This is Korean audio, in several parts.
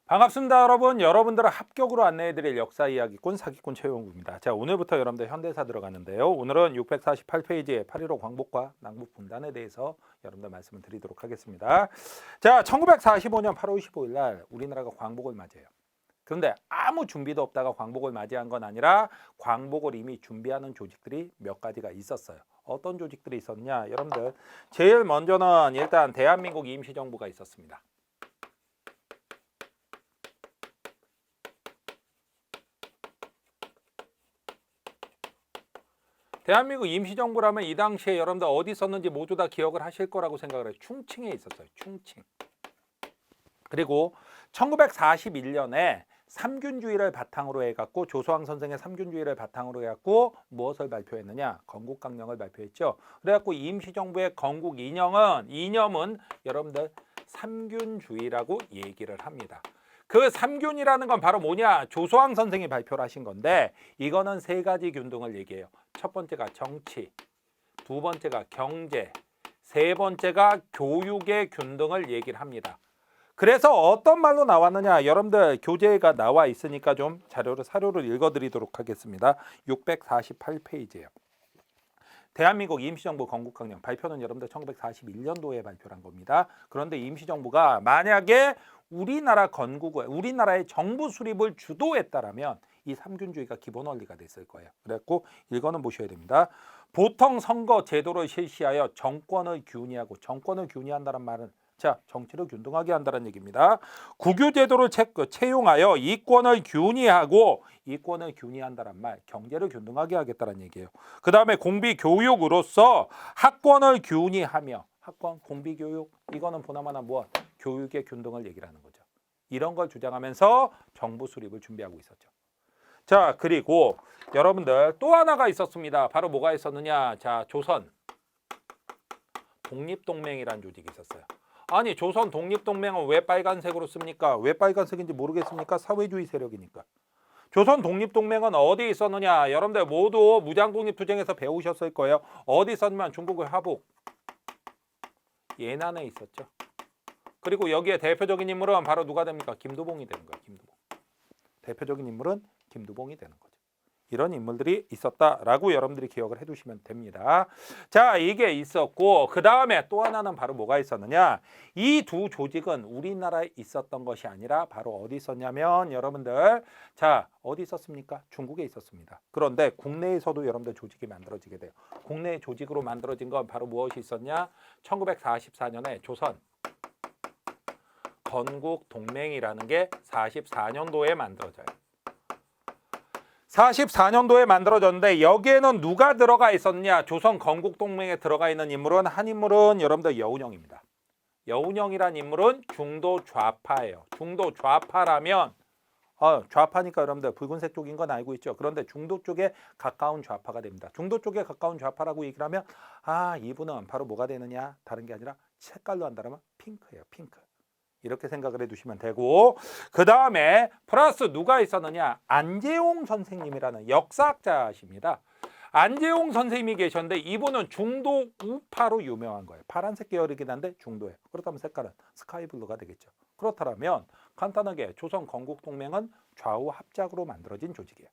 반갑습니다, 여러분. 여러분들을 합격으로 안내해드릴 역사 이야기꾼 사기꾼 최용구입니다. 자, 오늘부터 여러분들 현대사 들어가는데요. 오늘은 648페이지의 8.15 광복과 남북 분단에 대해서 여러분들 말씀을 드리도록 하겠습니다. 자, 1945년 8월 15일 날 우리나라가 광복을 맞이해요. 그런데 아무 준비도 없다가 광복을 맞이한 건 아니라 광복을 이미 준비하는 조직들이 몇 가지가 있었어요. 어떤 조직들이 있었냐? 여러분들 제일 먼저는 일단 대한민국 임시정부가 있었습니다. 대한민국 임시정부라면 이 당시에 여러분들 어디 있었는지 모두 다 기억을 하실 거라고 생각을 해요. 충칭에 있었어요. 충칭. 그리고 1941년에 삼균주의를 바탕으로 해갖고 조소왕 선생의 삼균주의를 바탕으로 해갖고 무엇을 발표했느냐? 건국강령을 발표했죠. 그래갖고 임시정부의 건국 이념은 여러분들 삼균주의라고 얘기를 합니다. 그 삼균이라는 건 바로 뭐냐? 조소왕 선생이 발표를 하신 건데 이거는 세 가지 균등을 얘기해요. 첫 번째가 정치, 두 번째가 경제, 세 번째가 교육의 균등을 얘기를 합니다. 그래서 어떤 말로 나왔느냐? 여러분들 교재가 나와 있으니까 좀 사료를 읽어드리도록 하겠습니다. 648페이지예요. 대한민국 임시정부 건국강령 발표는 여러분들 1941년도에 발표한 겁니다. 그런데 임시정부가 만약에 우리나라의 정부 수립을 주도했다라면 이 삼균주의가 기본 원리가 됐을 거예요. 그래갖고 이거는 보셔야 됩니다. 보통 선거 제도를 실시하여 정권을 균이한다는 말은 자, 정치를 균등하게 한다는 얘기입니다. 국유제도를 채용하여 이권을 균이한다는 말, 경제를 균등하게 하겠다는 얘기예요. 그 다음에 공비교육으로서 학권을 균이하며, 공비교육, 이거는 보나마나 교육의 균등을 얘기를 하는 거죠. 이런 걸 주장하면서 정부 수립을 준비하고 있었죠. 자, 그리고 여러분들 또 하나가 있었습니다. 바로 뭐가 있었느냐? 자, 조선 독립동맹이라는 조직이 있었어요. 아니, 조선 독립동맹은 왜 빨간색으로 씁니까? 왜 빨간색인지 모르겠습니까? 사회주의 세력이니까. 조선 독립동맹은 어디 있었느냐? 여러분들 모두 무장독립투쟁에서 배우셨을 거예요. 어디 있었냐면 중국의 화북, 예난에 있었죠. 그리고 여기에 대표적인 인물은 바로 누가 됩니까? 김두봉이 되는 거예요. 김두봉. 대표적인 인물은 김두봉이 되는 거죠. 이런 인물들이 있었다라고 여러분들이 기억을 해두시면 됩니다. 자, 이게 있었고 그 다음에 또 하나는 바로 뭐가 있었느냐? 이 두 조직은 우리나라에 있었던 것이 아니라 바로 어디 있었냐면 여러분들 자, 어디 있었습니까? 중국에 있었습니다. 그런데 국내에서도 여러분들 조직이 만들어지게 돼요. 국내 조직으로 만들어진 건 바로 무엇이 있었냐? 1944년에 조선 건국동맹이라는 게 44년도에 만들어져요. 44년도에 만들어졌는데 여기에는 누가 들어가 있었냐? 조선 건국동맹에 들어가 있는 인물은 한 인물은 여러분들 여운형입니다. 여운형이란 인물은 중도 좌파예요. 중도 좌파라면 좌파니까 여러분들 붉은색 쪽인 건 알고 있죠. 그런데 중도 쪽에 가까운 좌파가 됩니다. 중도 쪽에 가까운 좌파라고 얘기를 하면 이분은 바로 뭐가 되느냐? 다른 게 아니라 색깔로 한다면 핑크예요. 핑크. 이렇게 생각을 해두시면 되고 그 다음에 플러스 누가 있었느냐? 안재홍 선생님이라는 역사학자십니다. 안재홍 선생님이 계셨는데 이분은 중도 우파로 유명한 거예요. 파란색 계열이긴 한데 중도예요. 그렇다면 색깔은 스카이블루가 되겠죠. 그렇다면 간단하게 조선 건국동맹은 좌우 합작으로 만들어진 조직이에요.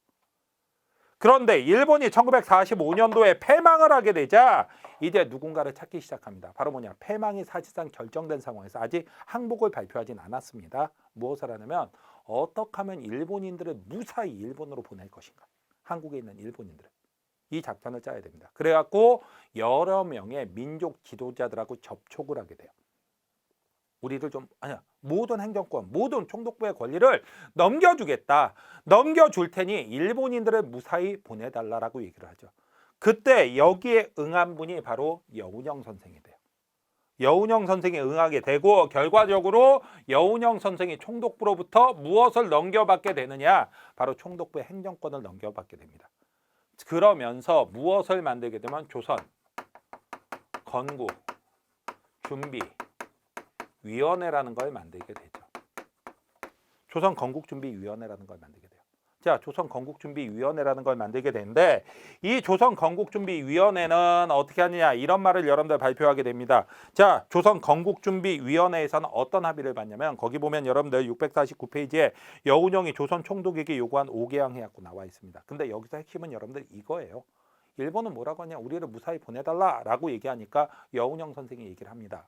그런데 일본이 1945년도에 패망을 하게 되자 이제 누군가를 찾기 시작합니다. 바로 뭐냐? 패망이 사실상 결정된 상황에서 아직 항복을 발표하진 않았습니다. 무엇을 하냐면 어떻게 하면 일본인들을 무사히 일본으로 보낼 것인가? 한국에 있는 일본인들을. 이 작전을 짜야 됩니다. 그래갖고 여러 명의 민족 지도자들하고 접촉을 하게 돼요. 우리를 모든 행정권, 모든 총독부의 권리를 넘겨주겠다. 넘겨줄 테니 일본인들을 무사히 보내달라고 얘기를 하죠. 그때 여기에 응한 분이 바로 여운형 선생이 돼요. 여운형 선생이 응하게 되고 결과적으로 여운형 선생이 총독부로부터 무엇을 넘겨받게 되느냐? 바로 총독부의 행정권을 넘겨받게 됩니다. 그러면서 무엇을 만들게 되면 조선, 건국, 준비, 위원회라는 걸 만들게 되죠. 조선 건국준비위원회라는 걸 만들게 돼요. 자, 조선건국준비위원회라는 걸 만들게 되는데 이 조선건국준비위원회는 어떻게 하느냐 이런 말을 여러분들 발표하게 됩니다. 자, 조선건국준비위원회에서는 어떤 합의를 받냐면 거기 보면 여러분들 649페이지에 여운형이 조선 총독에게 요구한 5개항 해약고 나와 있습니다. 근데 여기서 핵심은 여러분들 이거예요. 일본은 뭐라고 하냐 우리를 무사히 보내달라라고 얘기하니까 여운형 선생이 얘기를 합니다.